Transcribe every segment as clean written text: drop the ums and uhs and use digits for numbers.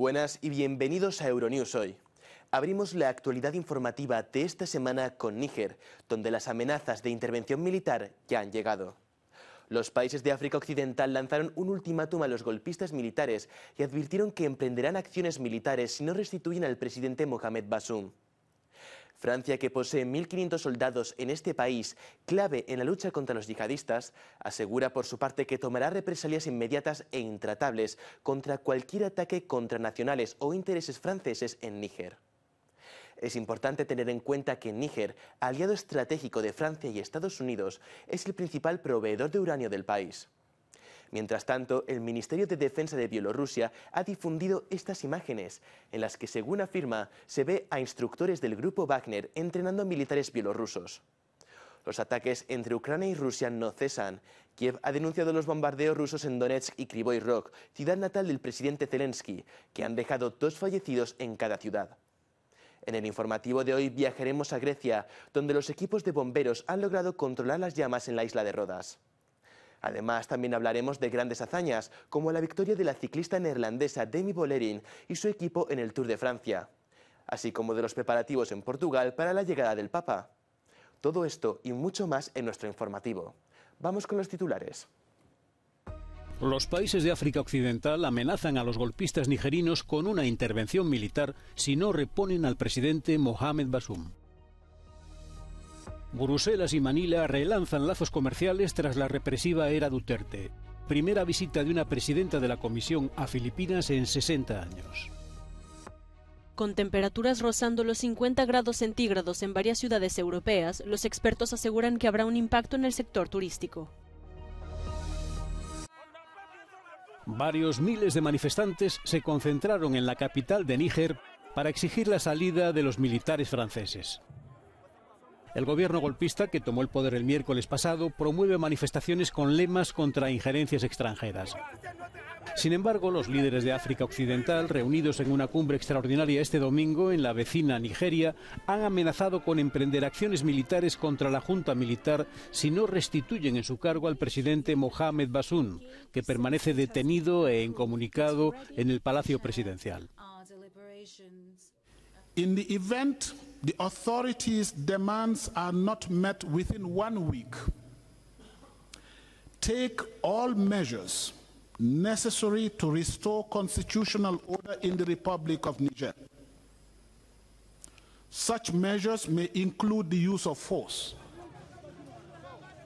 Buenas y bienvenidos a Euronews Hoy. Abrimos la actualidad informativa de esta semana con Níger, donde las amenazas de intervención militar ya han llegado. Los países de África Occidental lanzaron un ultimátum a los golpistas militares y advirtieron que emprenderán acciones militares si no restituyen al presidente Mohamed Bazoum. Francia, que posee 1.500 soldados en este país, clave en la lucha contra los yihadistas, asegura por su parte que tomará represalias inmediatas e intratables contra cualquier ataque contra nacionales o intereses franceses en Níger. Es importante tener en cuenta que Níger, aliado estratégico de Francia y Estados Unidos, es el principal proveedor de uranio del país. Mientras tanto, el Ministerio de Defensa de Bielorrusia ha difundido estas imágenes, en las que, según afirma, se ve a instructores del grupo Wagner entrenando a militares bielorrusos. Los ataques entre Ucrania y Rusia no cesan. Kiev ha denunciado los bombardeos rusos en Donetsk y Kryvyi Rog, ciudad natal del presidente Zelensky, que han dejado 2 fallecidos en cada ciudad. En el informativo de hoy viajaremos a Grecia, donde los equipos de bomberos han logrado controlar las llamas en la isla de Rodas. Además, también hablaremos de grandes hazañas, como la victoria de la ciclista neerlandesa Demi Vollering y su equipo en el Tour de Francia, así como de los preparativos en Portugal para la llegada del Papa. Todo esto y mucho más en nuestro informativo. Vamos con los titulares. Los países de África Occidental amenazan a los golpistas nigerinos con una intervención militar si no reponen al presidente Mohamed Bazoum. Bruselas y Manila relanzan lazos comerciales tras la represiva era Duterte. Primera visita de una presidenta de la Comisión a Filipinas en 60 años. Con temperaturas rozando los 50 grados centígrados en varias ciudades europeas, los expertos aseguran que habrá un impacto en el sector turístico. Varios miles de manifestantes se concentraron en la capital de Níger para exigir la salida de los militares franceses. El gobierno golpista, que tomó el poder el miércoles pasado, promueve manifestaciones con lemas contra injerencias extranjeras. Sin embargo, los líderes de África Occidental, reunidos en una cumbre extraordinaria este domingo en la vecina Nigeria, han amenazado con emprender acciones militares contra la junta militar si no restituyen en su cargo al presidente Mohamed Bazoum, que permanece detenido e incomunicado en el Palacio Presidencial. In the event the authorities' demands are not met within 1 week, take all measures necessary to restore constitutional order in the Republic of Niger. Such measures may include the use of force.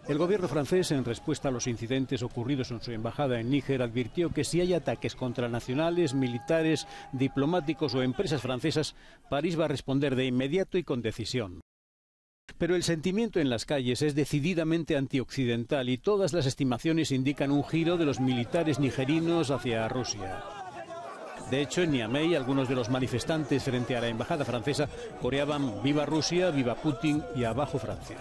El gobierno francés, en respuesta a los incidentes ocurridos en su embajada en Níger, advirtió que si hay ataques contra nacionales, militares, diplomáticos o empresas francesas, París va a responder de inmediato y con decisión. Pero el sentimiento en las calles es decididamente antioccidental y todas las estimaciones indican un giro de los militares nigerinos hacia Rusia. De hecho, en Niamey, algunos de los manifestantes frente a la embajada francesa coreaban «Viva Rusia, viva Putin» y «Abajo Francia».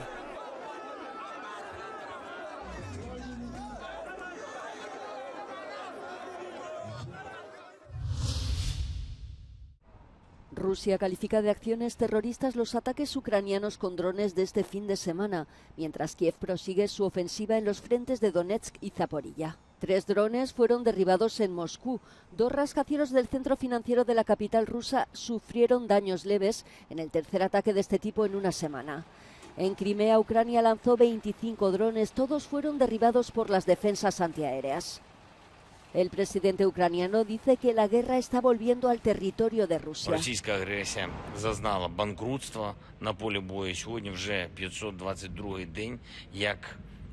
Rusia califica de acciones terroristas los ataques ucranianos con drones de este fin de semana, mientras Kiev prosigue su ofensiva en los frentes de Donetsk y Zaporilla. 3 drones fueron derribados en Moscú. 2 rascacielos del centro financiero de la capital rusa sufrieron daños leves en el tercer ataque de este tipo en una semana. En Crimea, Ucrania lanzó 25 drones, todos fueron derribados por las defensas antiaéreas. El presidente ucraniano dice que la guerra está volviendo al territorio de Rusia. Російська агресія зазнала банкрутства на полі бою. Сьогодні вже 522-й день,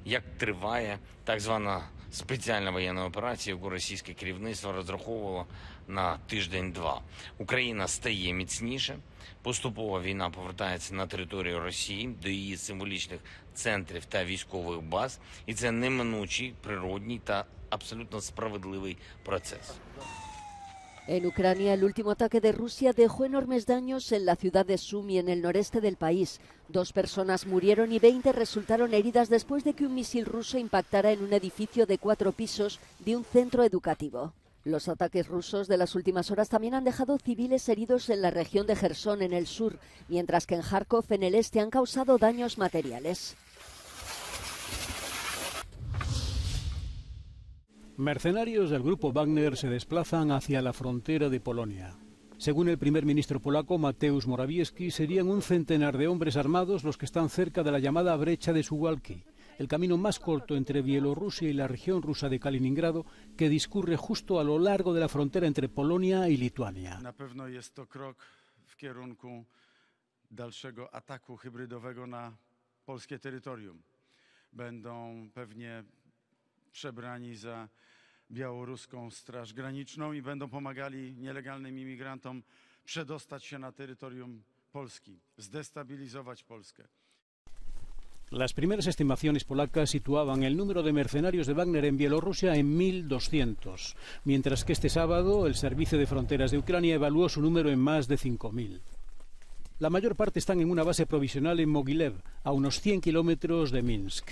як триває так звана спеціальна воєнна операція, яку російське керівництво розраховувало на тиждень-два. Україна стає міцніше. Поступово війна повертається на територію Росії, до її символічних центрів та військових баз. І це неминучий, природній та absolutamente справедливий proceso. En Ucrania, el último ataque de Rusia dejó enormes daños en la ciudad de Sumy, en el noreste del país. 2 personas murieron y 20 resultaron heridas después de que un misil ruso impactara en un edificio de 4 pisos de un centro educativo. Los ataques rusos de las últimas horas también han dejado civiles heridos en la región de Jersón, en el sur, mientras que en Kharkov, en el este, han causado daños materiales. Mercenarios del grupo Wagner se desplazan hacia la frontera de Polonia. Según el primer ministro polaco Mateusz Morawiecki, serían un centenar de hombres armados los que están cerca de la llamada brecha de Suwałki, el camino más corto entre Bielorrusia y la región rusa de Kaliningrado, que discurre justo a lo largo de la frontera entre Polonia y Lituania. Na pewno jest to krok w kierunku dalszego ataku hybrydowego na polskie terytorium. Będą pewnie przebrani za białoruską Straż Graniczną i będą pomagali nielegalnym imigrantom przedostać się na terytorium Polski, zdestabilizować Polskę. Las primeras estimaciones polacas situaban el número de mercenarios de Wagner en Bielorrusia en 1.200, mientras que este sábado el Servicio de Fronteras de Ucrania evaluó su número en más de 5.000. La mayor parte están en una base provisional en Mogilev, a unos 100 kilómetros de Minsk.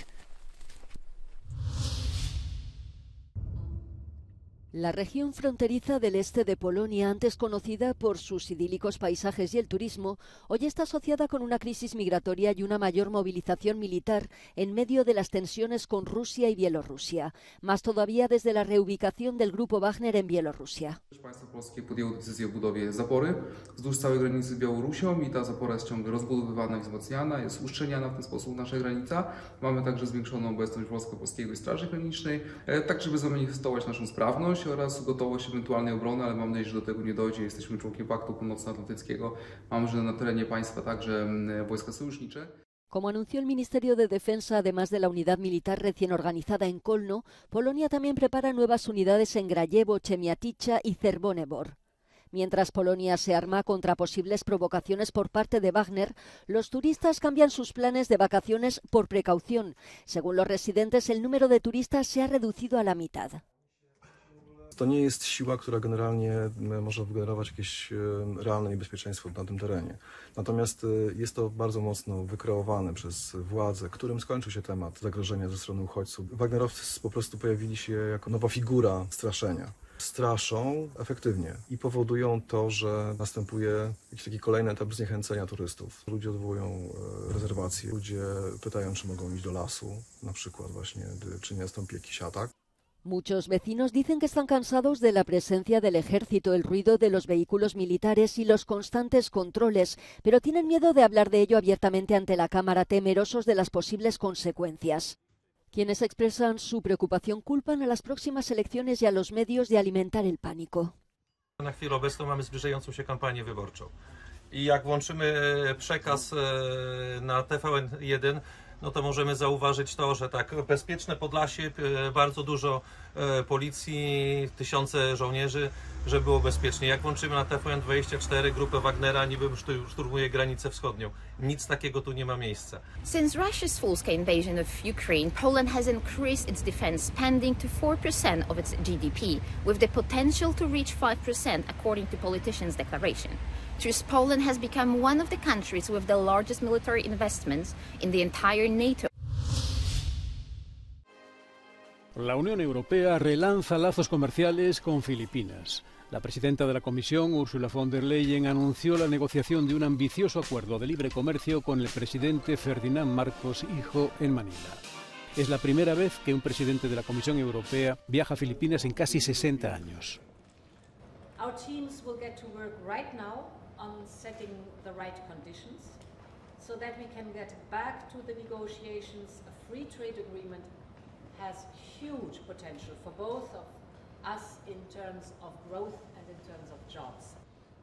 La región fronteriza del este de Polonia, antes conocida por sus idílicos paisajes y el turismo, hoy está asociada con una crisis migratoria y una mayor movilización militar en medio de las tensiones con Rusia y Bielorrusia. Más todavía desde la reubicación del grupo Wagner en Bielorrusia. Państwo polskie podjęło decyzję o budowie zapory wzdłuż całej granicy z Białorusią i ta zapora jest ciągle rozbudowywana i wzmacniana, jest uszczelniana w ten sposób nasza granica. Mamy także zwiększoną obecność Wojsko-Polskiej Straży Granicznej, tak żeby zamanifestować naszą sprawność oraz gotowość ewentualnej obrony, ale mam nadzieję, że do tego nie dojdzie. Jesteśmy członkiem Paktu Północnoatlantyckiego. Mamy, że na terenie państwa także wojska sojusznicze. Como anunció el Ministerio de Defensa, además de la unidad militar recién organizada en Kolno, Polonia también prepara nuevas unidades en Grajewo, Chemiatycza y Czerwony-Bor. Mientras Polonia se arma contra posibles provocaciones por parte de Wagner, los turistas cambian sus planes de vacaciones por precaución. Según los residentes, el número de turistas se ha reducido a la mitad. To nie jest siła, która generalnie może wygenerować jakieś realne niebezpieczeństwo na tym terenie. Natomiast jest to bardzo mocno wykreowane przez władze, którym skończył się temat zagrożenia ze strony uchodźców. Wagnerowcy po prostu pojawili się jako nowa figura straszenia. Straszą efektywnie i powodują to, że następuje jakiś taki kolejny etap zniechęcenia turystów. Ludzie odwołują rezerwacje, ludzie pytają, czy mogą iść do lasu, na przykład właśnie, czy nie nastąpi jakiś atak. Muchos vecinos dicen que están cansados de la presencia del ejército, el ruido de los vehículos militares y los constantes controles, pero tienen miedo de hablar de ello abiertamente ante la Cámara, temerosos de las posibles consecuencias. Quienes expresan su preocupación culpan a las próximas elecciones y a los medios de alimentar el pánico. Na chwilę obecną mamy zbliżającą się kampanię wyborczą. I jak włączymy przekaz na TVN1, no to możemy zauważyć to, że tak, bezpieczne Podlasie, bardzo dużo policji, tysiące żołnierzy, żeby było bezpiecznie. Jak włączymy na TVN24 grupę Wagnera, niby szturmuje granicę wschodnią. Nic takiego tu nie ma miejsca. Since Russia's full-scale invasion of Ukraine, Poland has increased its defense spending to 4% of its GDP, with the potential to reach 5% according to politicians' declaration. Thus, Poland has become one of the countries with the largest military investments in the entire NATO. La Unión Europea relanza lazos comerciales con Filipinas. La presidenta de la Comisión, Ursula von der Leyen, anunció la negociación de un ambicioso acuerdo de libre comercio con el presidente Ferdinand Marcos Hijo en Manila. Es la primera vez que un presidente de la Comisión Europea viaja a Filipinas en casi 60 años. Our teams will get to work right now on setting the right conditions so that we can get back to the negotiations. A free trade agreement has huge potential for both of us in terms of growth and in terms of jobs.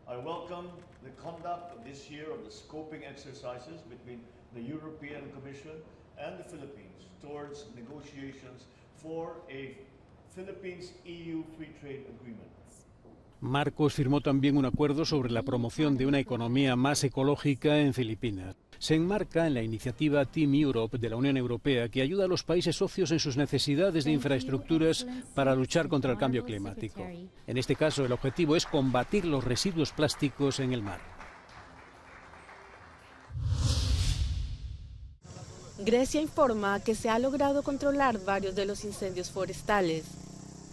I welcome the conduct of this year of the scoping exercises between the European Commission and the Philippines towards negotiations for a Philippines-EU free trade agreement. Marcos firmó también un acuerdo sobre la promoción de una economía más ecológica en Filipinas. Se enmarca en la iniciativa Team Europe de la Unión Europea, que ayuda a los países socios en sus necesidades de infraestructuras para luchar contra el cambio climático. En este caso, el objetivo es combatir los residuos plásticos en el mar. Grecia informa que se ha logrado controlar varios de los incendios forestales.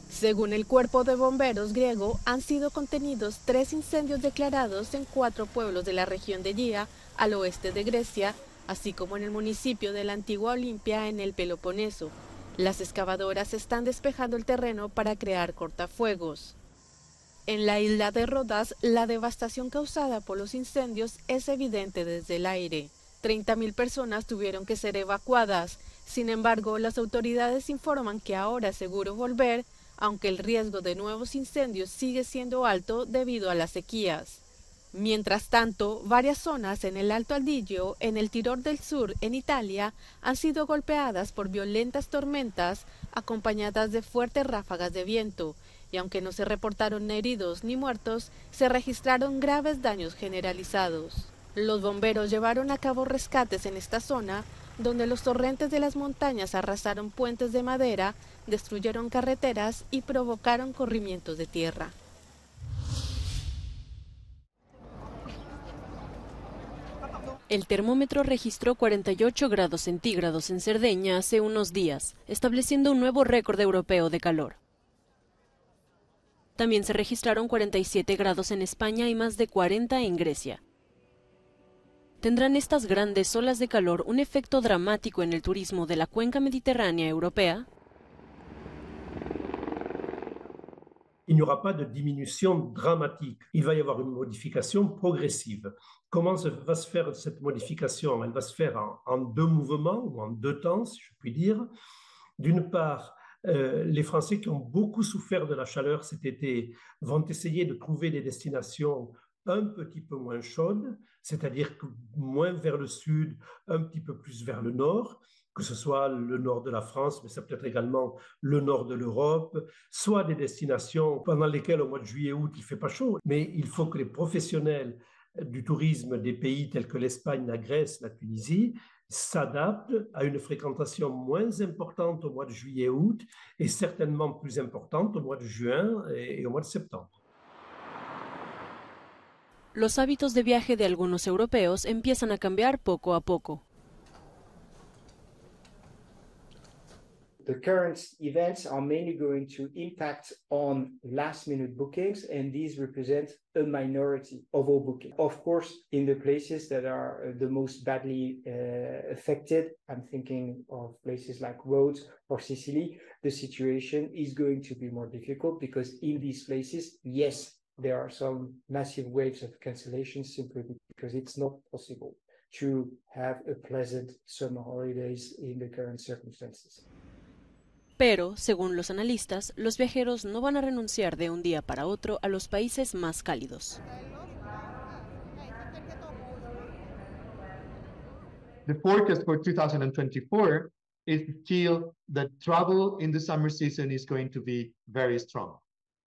Según el cuerpo de bomberos griego, han sido contenidos 3 incendios declarados en 4 pueblos de la región de Gía, al oeste de Grecia, así como en el municipio de la antigua Olimpia en el Peloponeso. Las excavadoras están despejando el terreno para crear cortafuegos. En la isla de Rodas, la devastación causada por los incendios es evidente desde el aire. 30.000 personas tuvieron que ser evacuadas. Sin embargo, las autoridades informan que ahora es seguro volver, aunque el riesgo de nuevos incendios sigue siendo alto debido a las sequías. Mientras tanto, varias zonas en el Alto Adigio, en el Tirol del Sur, en Italia, han sido golpeadas por violentas tormentas acompañadas de fuertes ráfagas de viento, y aunque no se reportaron heridos ni muertos, se registraron graves daños generalizados. Los bomberos llevaron a cabo rescates en esta zona, donde los torrentes de las montañas arrasaron puentes de madera, destruyeron carreteras y provocaron corrimientos de tierra. El termómetro registró 48 grados centígrados en Cerdeña hace unos días, estableciendo un nuevo récord europeo de calor. También se registraron 47 grados en España y más de 40 en Grecia. ¿Tendrán estas grandes olas de calor un efecto dramático en el turismo de la cuenca mediterránea europea? Il n'y aura pas de diminution dramatique. Il va y avoir une modification progressive. Comment va se faire cette modification? Elle va se faire en deux mouvements ou en deux temps, si je puis dire. D'une part, les Français qui ont beaucoup souffert de la chaleur cet été vont essayer de trouver des destinations un petit peu moins chaudes, c'est-à-dire que moins vers le sud, un petit peu plus vers le nord, que ce soit le nord de la France, mais ça peut être également le nord de l'Europe, soit des destinations pendant lesquelles au mois de juillet-août il ne fait pas chaud. Mais il faut que les professionnels du tourisme des pays tels que l'Espagne, la Grèce, la Tunisie s'adaptent à une fréquentation moins importante au mois de juillet-août et certainement plus importante au mois de juin et au mois de septembre. Los hábitos de viaje de algunos europeos empiezan a cambiar poco a poco. The current events are mainly going to impact on last-minute bookings, and these represent a minority of all bookings. Of course, in the places that are the most badly affected, I'm thinking of places like Rhodes or Sicily, the situation is going to be more difficult because in these places, yes, there are some massive waves of cancellations simply because it's not possible to have a pleasant summer holidays in the current circumstances. Pero, según los analistas, los viajeros no van a renunciar de un día para otro a los países más cálidos. The forecast for 2024 is still that travel in the summer season is going to be very strong,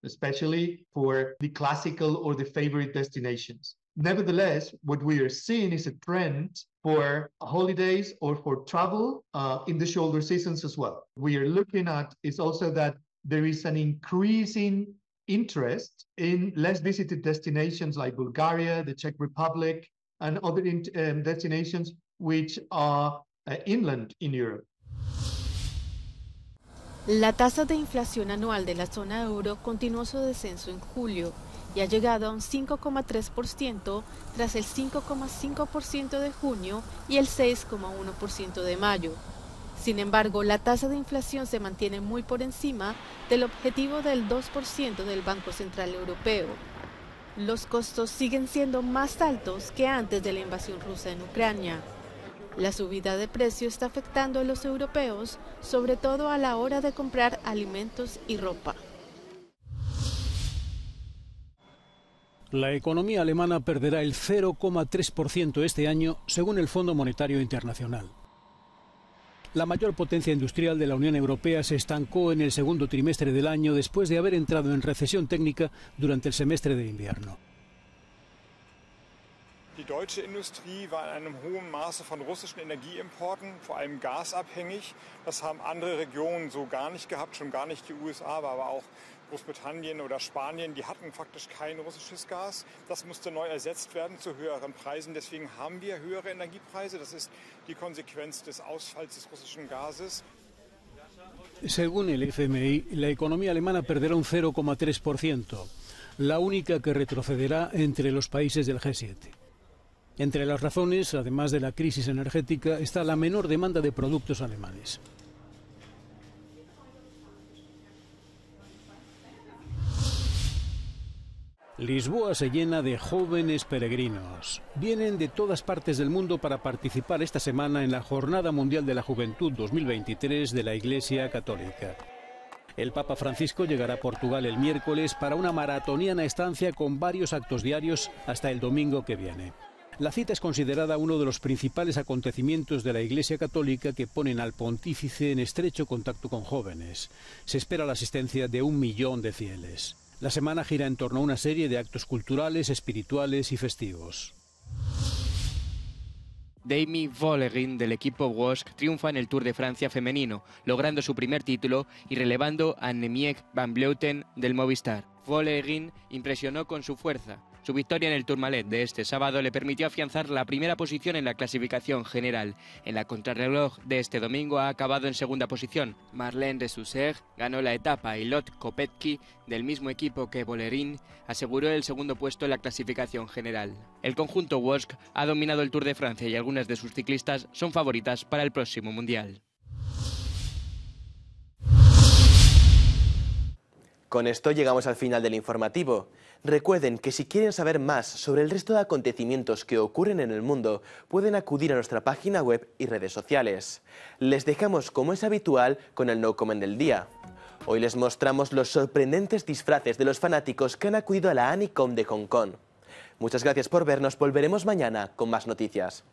especially for the classical or the favorite destinations. Nevertheless, what we are seeing is a trend for holidays or for travel in the shoulder seasons as well. We are looking at is also that there is an increasing interest in less visited destinations like Bulgaria, the Czech Republic, and other destinations which are inland in Europe. La tasa de inflación anual de la zona euro continuó su descenso en julio y ha llegado a un 5,3% tras el 5,5% de junio y el 6,1% de mayo. Sin embargo, la tasa de inflación se mantiene muy por encima del objetivo del 2% del Banco Central Europeo. Los costos siguen siendo más altos que antes de la invasión rusa en Ucrania. La subida de precio está afectando a los europeos, sobre todo a la hora de comprar alimentos y ropa. La economía alemana perderá el 0,3% este año, según el Fondo Monetario Internacional. La mayor potencia industrial de la Unión Europea se estancó en el segundo trimestre del año después de haber entrado en recesión técnica durante el semestre de invierno. Die deutsche Industrie war in einem hohen Maße von russischen Energieimporten, vor allem gasabhängig. Das haben andere Regionen so gar nicht gehabt, schon gar nicht die USA, aber auch Großbritannien oder Spanien, die hatten faktisch kein russisches Gas. Das musste neu ersetzt werden zu höheren Preisen. Deswegen haben wir höhere Energiepreise. Das ist die Konsequenz des Ausfalls des russischen Gases. Según el FMI, la economía alemana perderá un 0,3%, la única que retrocederá entre los países del G7. Entre las razones, además de la crisis energética, está la menor demanda de productos alemanes. Lisboa se llena de jóvenes peregrinos. Vienen de todas partes del mundo para participar esta semana en la Jornada Mundial de la Juventud 2023 de la Iglesia Católica. El Papa Francisco llegará a Portugal el miércoles para una maratoniana estancia con varios actos diarios hasta el domingo que viene. La cita es considerada uno de los principales acontecimientos de la Iglesia Católica que ponen al pontífice en estrecho contacto con jóvenes. Se espera la asistencia de 1 millón de fieles. La semana gira en torno a una serie de actos culturales, espirituales y festivos. Demi Vollering del equipo WOSC triunfa en el Tour de Francia femenino, logrando su primer título y relevando a Annemiek van Vleuten del Movistar. Vollering impresionó con su fuerza. Su victoria en el Tourmalet de este sábado le permitió afianzar la primera posición en la clasificación general. En la contrarreloj de este domingo ha acabado en segunda posición. Marlene Resusser ganó la etapa y Lot Kopecky, del mismo equipo que Vollering, aseguró el segundo puesto en la clasificación general. El conjunto WOSC ha dominado el Tour de Francia y algunas de sus ciclistas son favoritas para el próximo Mundial. Con esto llegamos al final del informativo. Recuerden que si quieren saber más sobre el resto de acontecimientos que ocurren en el mundo, pueden acudir a nuestra página web y redes sociales. Les dejamos, como es habitual, con el No Comment del día. Hoy les mostramos los sorprendentes disfraces de los fanáticos que han acudido a la Anycom de Hong Kong. Muchas gracias por vernos, volveremos mañana con más noticias.